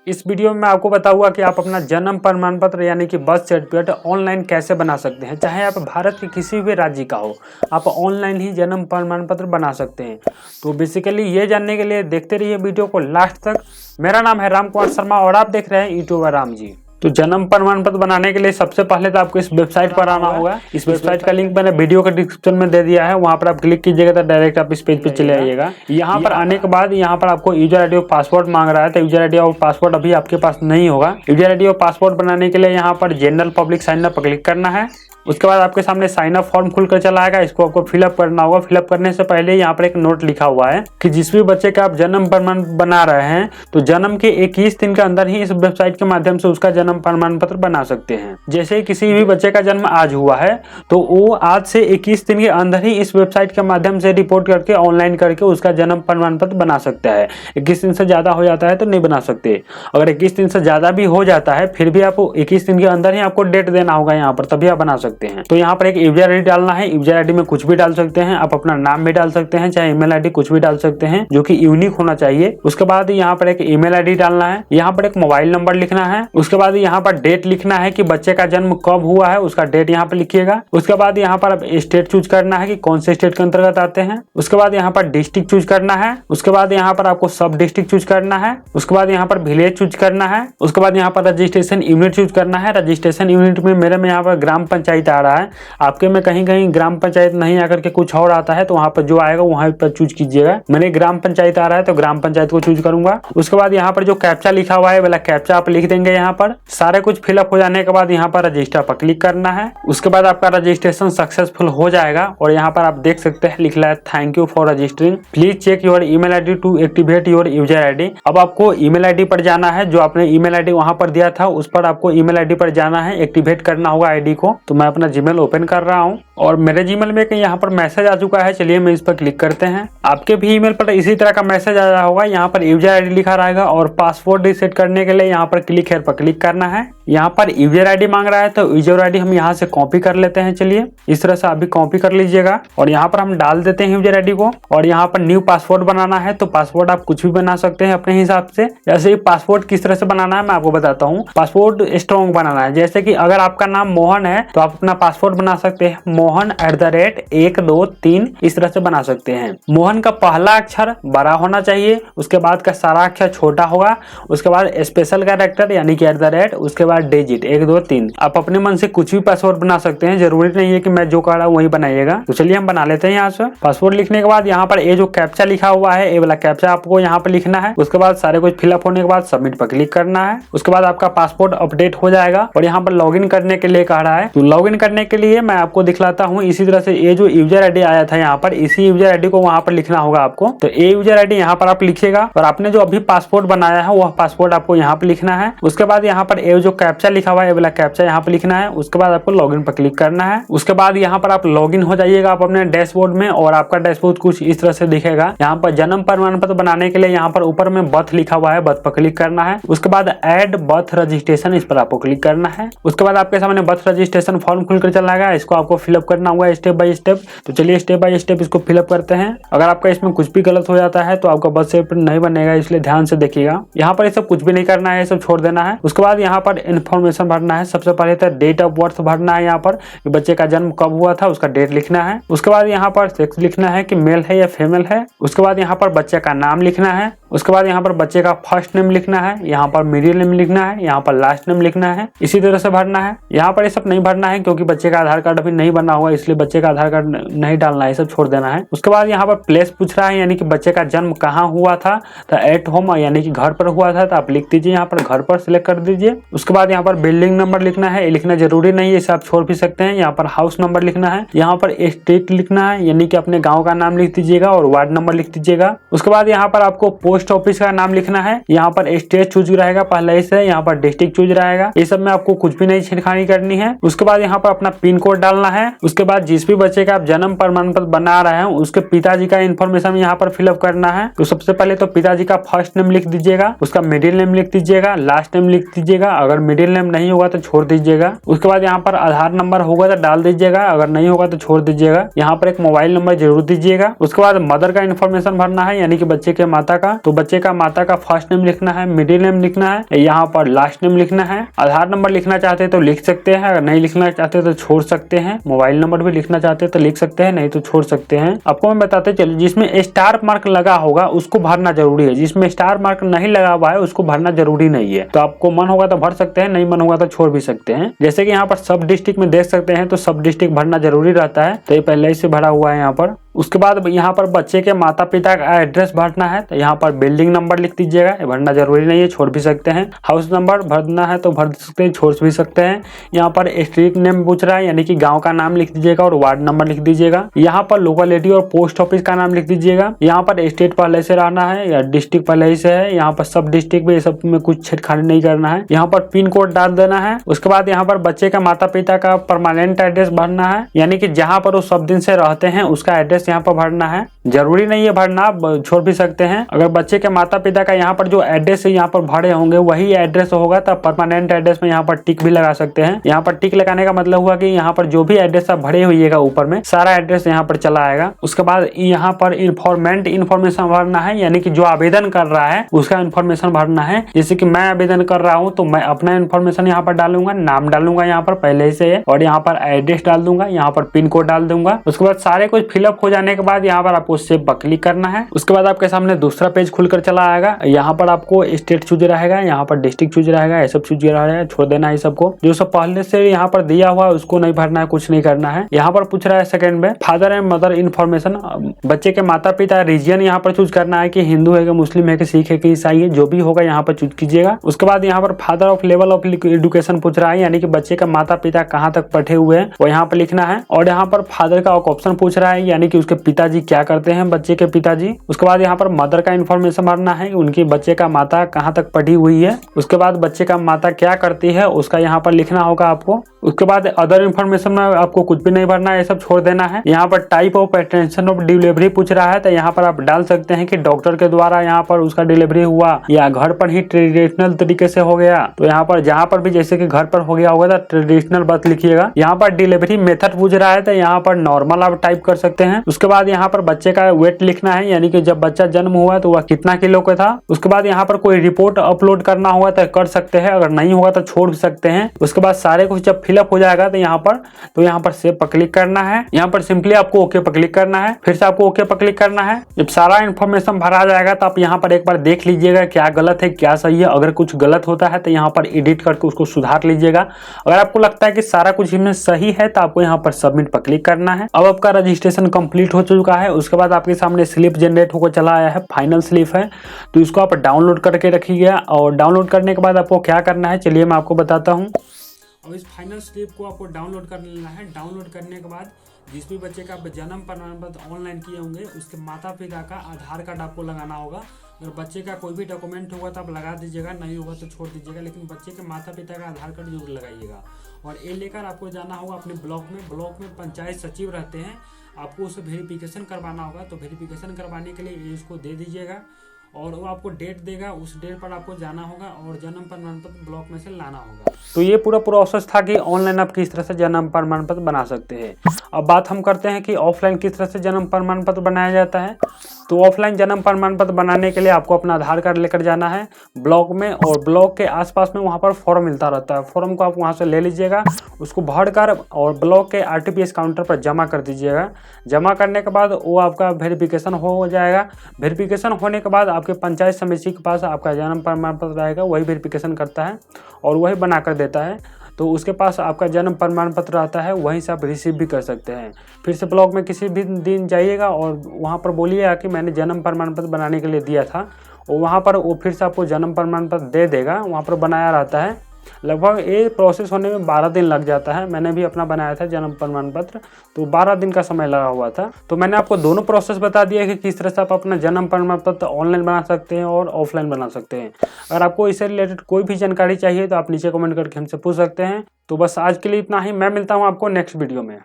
इस वीडियो में मैं आपको बताऊंगा कि आप अपना जन्म प्रमाण पत्र यानी कि बर्थ सर्टिफिकेट ऑनलाइन कैसे बना सकते हैं। चाहे आप भारत के किसी भी राज्य का हो, आप ऑनलाइन ही जन्म प्रमाण पत्र बना सकते हैं। तो बेसिकली ये जानने के लिए देखते रहिए वीडियो को लास्ट तक। मेरा नाम है राम कुमार शर्मा और आप देख रहे हैं यूट्यूबर राम जी। तो जन्म प्रमाण पत्र बनाने के लिए सबसे पहले तो आपको इस वेबसाइट पर आना होगा। इस वेबसाइट का लिंक मैंने वीडियो के डिस्क्रिप्शन में दे दिया है, वहां पर आप क्लिक कीजिएगा तो डायरेक्ट आप इस पेज पे चले आइएगा। यहाँ पर आने के बाद यहाँ पर आपको यूजर आईडी और पासवर्ड मांग रहा है, तो यूजर आईडी और पासवर्ड अभी आपके पास नहीं होगा। यूजर आईडी और पासवर्ड बनाने के लिए यहाँ पर जनरल पब्लिक साइन अप पर क्लिक करना है। उसके बाद आपके सामने साइन अप फॉर्म खुलकर चला आएगा, इसको आपको फिलअप करना होगा। फिलअप करने से पहले यहाँ पर एक नोट लिखा हुआ है कि जिस भी बच्चे का आप जन्म प्रमाण बना रहे हैं तो जन्म के 21 दिन के अंदर ही इस वेबसाइट के माध्यम से उसका जन्म प्रमाण पत्र बना सकते हैं। जैसे किसी भी बच्चे का जन्म आज हुआ है तो वो आज से 21 दिन के अंदर ही इस वेबसाइट के माध्यम से रिपोर्ट करके ऑनलाइन करके उसका जन्म प्रमाण पत्र बना सकता है। 21 दिन से ज्यादा हो जाता है तो नहीं बना सकते। अगर 21 दिन से ज्यादा भी हो जाता है फिर भी आपको 21 दिन के अंदर ही आपको डेट देना होगा यहाँ पर, तभी आप बना सकते हैं। तो यहाँ पर एक यूजर आईडी डालना है। यूजर आईडी में कुछ भी डाल सकते हैं, आप अपना नाम भी डाल सकते हैं, चाहे ईमेल आईडी कुछ भी डाल सकते हैं जो कि यूनिक होना चाहिए। उसके बाद यहाँ पर एक ईमेल आईडी डालना है, यहाँ पर एक मोबाइल नंबर लिखना है। उसके बाद यहाँ पर डेट लिखना है कि बच्चे का जन्म कब हुआ है, उसका डेट यहाँ पर लिखिएगा। उसके बाद यहाँ पर स्टेट चूज करना है कि कौन से स्टेट के अंतर्गत आते हैं। उसके बाद यहाँ पर डिस्ट्रिक्ट चूज करना है। उसके बाद यहाँ पर आपको सब डिस्ट्रिक्ट चूज करना है। उसके बाद यहाँ पर विलेज चूज करना है। उसके बाद यहाँ पर रजिस्ट्रेशन यूनिट चूज करना है। रजिस्ट्रेशन यूनिट में मेरे में यहाँ पर ग्राम पंचायत आ रहा है, आपके में कहीं कहीं ग्राम पंचायत नहीं आकर के कुछ और आता है, तो वहां पर जो आएगा वहां पर चूज कीजिएगा। मैंने ग्राम पंचायत आ रहा है तो ग्राम पंचायत को चूज करूंगा। उसके बाद यहाँ पर जो कैप्चा लिखा हुआ है वाला कैप्चा आप लिख देंगे। यहाँ पर सारे कुछ फिलअप हो जाने के बाद यहाँ पर रजिस्टर पर क्लिक करना है। उसके बाद आपका रजिस्ट्रेशन सक्सेसफुल हो जाएगा और यहाँ पर आप देख सकते हैं लिखा है thank you for registering, please check your email ID to activate your user ID. अब आपको ईमेल आईडी पर जाना है, जो आपने ईमेल आईडी वहां पर दिया था उस पर आपको ईमेल आईडी पर जाना है, एक्टिवेट करना होगा आईडी को। तो मैं अपना जीमेल ओपन कर रहा हूं और मेरे जीमेल में यहाँ पर मैसेज आ चुका है। चलिए मैं इस पर क्लिक करते हैं। आपके भी ईमेल पर इसी तरह का मैसेज आ रहा होगा, यहाँ पर यूजर आईडी लिखा रहेगा और पासवर्ड रीसेट करने के लिए यहाँ पर क्लिक हेयर पर क्लिक करना है। यहाँ पर यूजर आईडी मांग रहा है तो यूजर आईडी हम यहाँ से कॉपी कर लेते हैं। चलिए इस तरह से आप भी कॉपी कर लीजिएगा और यहाँ पर हम डाल देते हैं यूजर आईडी को। और यहाँ पर न्यू पासवर्ड बनाना है, तो पासवर्ड आप कुछ भी बना सकते हैं अपने हिसाब से। जैसे पासवर्ड किस तरह से बनाना है मैं आपको बताता हूँ। पासवर्ड स्ट्रॉन्ग बनाना है, जैसे कि अगर आपका नाम मोहन है तो आप अपना पासवर्ड बना सकते हैं mohan@123 इस तरह से बना सकते हैं। मोहन का पहला अक्षर बड़ा होना चाहिए, उसके बाद का सारा अक्षर छोटा होगा, उसके बाद स्पेशल कैरेक्टर यानी कि @ उसके बाद डिजिट 1 2 3। आप अपने मन से कुछ भी पासवर्ड बना सकते हैं, जरूरी नहीं है कि मैं जो कह रहा हूँ वही बनाइएगा। तो चलिए हम बना लेते हैं। यहाँ से पासवर्ड लिखने के बाद यहाँ पर ये जो कैप्चा लिखा हुआ है ये वाला कैप्चा आपको यहाँ पर लिखना है। उसके बाद सारे कुछ फिलअप होने के बाद सबमिट पर क्लिक करना है। उसके बाद आपका पासपोर्ट अपडेट हो जाएगा और यहाँ पर लॉगिन करने के लिए कह रहा है। तो लॉगिन करने के लिए मैं आपको दिखलाता हूँ। इसी तरह से ये जो यूजर आईडी आया था यहाँ पर, इसी यूजर आईडी को वहां पर लिखना होगा आपको। तो ये यूजर आईडी यहाँ पर आप लिखिएगा और आपने जो अभी पासपोर्ट बनाया है वह पासपोर्ट आपको यहाँ पर लिखना है। उसके बाद यहाँ पर ये जो कैप्चा लिखा हुआ है ये वाला कैप्चा यहाँ पर लिखना है। उसके बाद आपको लॉगिन पर क्लिक करना है। उसके बाद यहाँ पर आप लॉगिन हो जाइएगा आप अपने डैशबोर्ड में और आपका डैशबोर्ड कुछ इस तरह से दिखेगा। यहाँ पर जन्म प्रमाण पत्र बनाने के लिए यहाँ पर ऊपर में बर्थ लिखा हुआ है, बर्थ पर क्लिक करना है। उसके बाद ऐड बर्थ रजिस्ट्रेशन इस पर आपको क्लिक करना है। उसके बाद आपके सामने बर्थ रजिस्ट्रेशन फॉर्म खुलकर चला आएगा, इसको आपको फिलअप करना होगा स्टेप बाय स्टेप। तो चलिए स्टेप बाय स्टेप इसको फिलअप करते हैं। अगर आपका इसमें कुछ भी गलत हो जाता है तो आपका बर्थ सर्टिफिकेट नहीं बनेगा, इसलिए ध्यान से देखिएगा। यहाँ पर ये सब कुछ भी नहीं करना है, ये सब छोड़ देना है। उसके बाद यहाँ पर इन्फॉर्मेशन भरना है। सबसे पहले तो डेट ऑफ बर्थ भरना है, यहाँ पर बच्चे का जन्म कब हुआ था उसका डेट लिखना है। उसके बाद यहाँ पर सेक्स लिखना है कि मेल है या फीमेल है। उसके बाद यहाँ पर बच्चे का नाम लिखना है। उसके बाद यहाँ पर बच्चे का फर्स्ट नेम लिखना है, यहाँ पर मिडिल नेम लिखना है, यहाँ पर लास्ट नेम लिखना है। इसी तरह से भरना है। यहाँ पर ये सब नहीं भरना है क्योंकि बच्चे का आधार कार्ड अभी नहीं बना हुआ, इसलिए बच्चे का आधार कार्ड नहीं डालना है, ये सब छोड़ देना है। उसके बाद यहाँ पर प्लेस पूछ रहा है, यानी कि बच्चे का जन्म कहाँ हुआ था। तो एट होम यानी कि घर पर हुआ था, तो आप लिख दीजिए यहाँ पर घर पर सिलेक्ट कर दीजिए। उसके बाद यहाँ पर बिल्डिंग नंबर लिखना है, ये लिखना जरूरी नहीं है, इसे आप छोड़ भी सकते हैं। यहाँ पर हाउस नंबर लिखना है, यहाँ पर स्टेट लिखना है यानी कि अपने गाँव का नाम लिख दीजिएगा और वार्ड नंबर लिख दीजिएगा। उसके बाद यहाँ पर आपको पोस्ट ऑफिस का नाम लिखना है, यहाँ पर स्टेट चूज रहेगा पहले से, यहाँ पर डिस्ट्रिक्ट चूज रहेगा। ये सब में आपको कुछ भी नहीं छेड़खानी करनी है। उसके बाद यहाँ पर अपना पिन कोड डालना है। उसके बाद जिस भी बच्चे का आप जन्म प्रमाण पत्र बना रहे हैं उसके पिताजी का इन्फॉर्मेशन यहाँ पर फिलअप करना है। तो सबसे पहले तो पिताजी का फर्स्ट नेम लिख दीजिएगा, उसका मिडिल नेम लिख दीजिएगा, लास्ट नेम लिख दीजिएगा। अगर मिडिल नेम नहीं होगा तो छोड़ दीजिएगा। उसके बाद यहाँ पर आधार नंबर होगा तो डाल दीजिएगा, अगर नहीं होगा तो छोड़ दीजिएगा। यहाँ पर एक मोबाइल नंबर जरूर दीजिएगा। उसके बाद मदर का इन्फॉर्मेशन भरना है यानी कि बच्चे के माता का। तो बच्चे का माता का फर्स्ट नेम लिखना है, मिडिल नेम लिखना है, यहाँ पर लास्ट नेम लिखना है। आधार नंबर लिखना चाहते हैं तो लिख सकते हैं, अगर नहीं लिखना चाहते तो छोड़ सकते हैं। मोबाइल नंबर भी लिखना चाहते हैं तो लिख सकते हैं, नहीं तो छोड़ सकते हैं। आपको मैं बताते चलिए, जिसमें स्टार मार्क लगा होगा उसको भरना जरूरी है, जिसमें स्टार मार्क नहीं लगा हुआ है उसको भरना जरूरी नहीं है। तो आपको मन होगा तो भर सकते हैं, नहीं मन होगा तो छोड़ भी सकते हैं। जैसे कि यहाँ पर सब डिस्ट्रिक्ट में देख सकते हैं तो सब डिस्ट्रिक्ट भरना जरूरी रहता है, तो ये पहले ही से भरा हुआ है यहाँ पर। उसके बाद यहाँ पर बच्चे के माता पिता का एड्रेस भरना है, तो यहाँ पर बिल्डिंग नंबर लिख दीजिएगा, ये भरना जरूरी नहीं है, छोड़ भी सकते हैं। हाउस नंबर भरना है तो भर सकते हैं, छोड़ भी सकते हैं। यहाँ पर स्ट्रीट नेम पूछ रहा है, यानी कि गांव का नाम लिख दीजिएगा और वार्ड नंबर लिख दीजिएगा। यहाँ पर लोकेलिटी और पोस्ट ऑफिस का नाम लिख दीजिएगा। यहाँ पर स्टेट पहले से रहना है या डिस्ट्रिक्ट पहले ही से है, यहाँ पर सब डिस्ट्रिक्ट में, ये सब में कुछ छेड़खानी नहीं करना है। यहाँ पर पिन कोड डाल देना है। उसके बाद यहाँ पर बच्चे का माता पिता का परमानेंट एड्रेस भरना है, यानी कि जहाँ पर वो सब दिन से रहते हैं उसका एड्रेस यहाँ पर भरना है। जरूरी नहीं है भरना, छोड़ भी सकते हैं। अगर बच्चे के माता पिता का यहाँ पर जो एड्रेस है यहाँ पर भरे होंगे वही एड्रेस होगा, तब परमानेंट एड्रेस में यहाँ पर टिक भी लगा सकते हैं। यहाँ पर टिक लगाने का मतलब हुआ कि यहाँ पर जो भी एड्रेस आप भरे हुईगा ऊपर में सारा एड्रेस यहाँ पर चला आएगा। उसके बाद यहाँ पर इन्फॉर्मेशन भरना है, यानी कि जो आवेदन कर रहा है उसका इन्फॉर्मेशन भरना है। जैसे कि मैं आवेदन कर रहा हूँ तो मैं अपना इन्फॉर्मेशन यहाँ पर डालूंगा, नाम डालूंगा यहाँ पर पहले से है, और यहाँ पर एड्रेस डाल दूंगा, यहाँ पर पिन कोड डाल दूंगा। उसके बाद सारे कुछ फिलअप हो जाने के बाद यहाँ पर आपको सेव पर क्लिक करना है। उसके बाद आपके सामने दूसरा पेज खुलकर चला आएगा। यहाँ पर आपको स्टेट चूज रहेगा, यहाँ पर डिस्ट्रिक्ट चूज रहेगा, ये सब चूज रहेगा, छोड़ देना है सबको। जो सब पहले से यहाँ पर दिया हुआ है उसको नहीं भरना है, कुछ नहीं करना है। यहाँ पर पूछ रहा है सेकंड में फादर एंड मदर इन्फॉर्मेशन, बच्चे के माता पिता रीजन यहाँ पर चूज करना है कि हिंदू है कि मुस्लिम है कि सिख है कि ईसाई है, जो भी होगा यहाँ पर चूज कीजिएगा। उसके बाद यहाँ पर father of level of education पूछ रहा है, यानी कि बच्चे का माता पिता कहाँ तक पढ़े हुए हैं वो यहाँ पर लिखना है। और यहाँ पर फादर का ऑप्शन पूछ रहा है, यानी कि उसके पिताजी क्या करते हैं, बच्चे के पिताजी। उसके बाद यहाँ पर मदर का इन्फॉर्मेशन भरना है, उनकी बच्चे का माता कहाँ तक पढ़ी हुई है। उसके बाद बच्चे का माता क्या करती है उसका यहाँ पर लिखना होगा आपको। उसके बाद अदर इन्फॉर्मेशन में आपको कुछ भी नहीं भरना है, ये सब छोड़ देना है। यहाँ पर type of attention of delivery पूछ रहा है, तो यहाँ पर आप डाल सकते हैं कि डॉक्टर के द्वारा यहाँ पर उसका डिलीवरी हुआ या घर पर ही ट्रेडिशनल तरीके से हो गया। तो यहाँ पर जहाँ पर भी जैसे कि घर पर हो गया होगा तो ट्रेडिशनल बात लिखिएगा। यहाँ पर डिलीवरी मेथड पूछ रहा है, तो यहाँ पर नॉर्मल आप टाइप कर सकते हैं। उसके बाद यहाँ पर बच्चे का वेट लिखना है, यानी कि जब बच्चा जन्म हुआ तो वह कितना किलो का था। उसके बाद यहाँ पर कोई रिपोर्ट अपलोड करना हुआ तो कर सकते हैं, अगर नहीं होगा तो छोड़ सकते हैं। उसके बाद सारे कुछ जब फिलअप हो जाएगा तो यहाँ पर सेव पर क्लिक करना है। यहाँ पर सिंपली आपको ओके पर क्लिक करना है, फिर से आपको ओके पर क्लिक करना है। जब सारा इन्फॉर्मेशन भरा जाएगा तो आप यहाँ पर एक बार देख लीजिएगा क्या गलत है क्या सही है। अगर कुछ गलत होता है तो यहाँ पर एडिट करके उसको सुधार लीजिएगा। अगर आपको लगता है कि सारा कुछ इसमें सही है तो आपको यहाँ पर सबमिट पर क्लिक करना है। अब आपका रजिस्ट्रेशन कंप्लीट हो चुका है। उसके बाद आपके सामने स्लिप जनरेट होकर चला आया है, फाइनल स्लिप है, तो इसको आप डाउनलोड करके रखिएगा। और डाउनलोड करने के बाद आपको क्या करना है चलिए मैं आपको बताता हूँ। और इस फाइनल स्लिप को आपको डाउनलोड कर लेना है। डाउनलोड करने के बाद जिस भी बच्चे का जन्म प्रमाण पत्र ऑनलाइन किए होंगे उसके माता पिता का आधार कार्ड आपको लगाना होगा। अगर बच्चे का कोई भी डॉक्यूमेंट होगा तो आप लगा दीजिएगा, नहीं होगा तो छोड़ दीजिएगा, लेकिन बच्चे के माता पिता का आधार कार्ड जरूर लगाइएगा। और ये लेकर आपको जाना होगा अपने ब्लॉक में पंचायत सचिव रहते हैं, आपको उसे वेरिफिकेशन करवाना होगा। तो वेरिफिकेशन करवाने के लिए इसको दे दीजिएगा और वो आपको डेट देगा, उस डेट पर आपको जाना होगा और जन्म प्रमाण पत्र ब्लॉक में से लाना होगा। तो ये पूरा प्रोसेस था कि ऑनलाइन आप किस तरह से जन्म प्रमाण पत्र बना सकते हैं। अब बात हम करते हैं कि ऑफलाइन किस तरह से जन्म प्रमाण पत्र बनाया जाता है। तो ऑफलाइन जन्म प्रमाण पत्र बनाने के लिए आपको अपना आधार कार्ड लेकर जाना है ब्लॉक में, और ब्लॉक के आसपास में वहाँ पर फॉर्म मिलता रहता है। फॉर्म को आप वहाँ से ले लीजिएगा, उसको भरकर और ब्लॉक के RTPS काउंटर पर जमा कर दीजिएगा। जमा करने के बाद वो आपका वेरिफिकेशन हो जाएगा। वेरिफिकेशन होने के बाद आपके पंचायत समिति के पास आपका जन्म प्रमाण पत्र आएगा, वही वेरिफिकेशन करता है और वही बना कर देता है। तो उसके पास आपका जन्म प्रमाण पत्र आता है, वहीं से आप रिसीव भी कर सकते हैं। फिर से ब्लॉक में किसी भी दिन जाइएगा और वहाँ पर बोलिएगा कि मैंने जन्म प्रमाण पत्र बनाने के लिए दिया था, और वहाँ पर वो फिर से आपको जन्म प्रमाण पत्र दे देगा। वहाँ पर बनाया रहता है। लगभग ये प्रोसेस होने में 12 दिन लग जाता है। मैंने भी अपना बनाया था जन्म प्रमाण पत्र, तो 12 दिन का समय लगा हुआ था। तो मैंने आपको दोनों प्रोसेस बता दिया कि किस तरह से आप अपना जन्म प्रमाण पत्र ऑनलाइन बना सकते हैं और ऑफलाइन बना सकते हैं। अगर आपको इससे रिलेटेड कोई भी जानकारी चाहिए तो आप नीचे कमेंट करके हमसे पूछ सकते हैं। तो बस आज के लिए इतना ही। मैं मिलता हूँ आपको नेक्स्ट वीडियो में।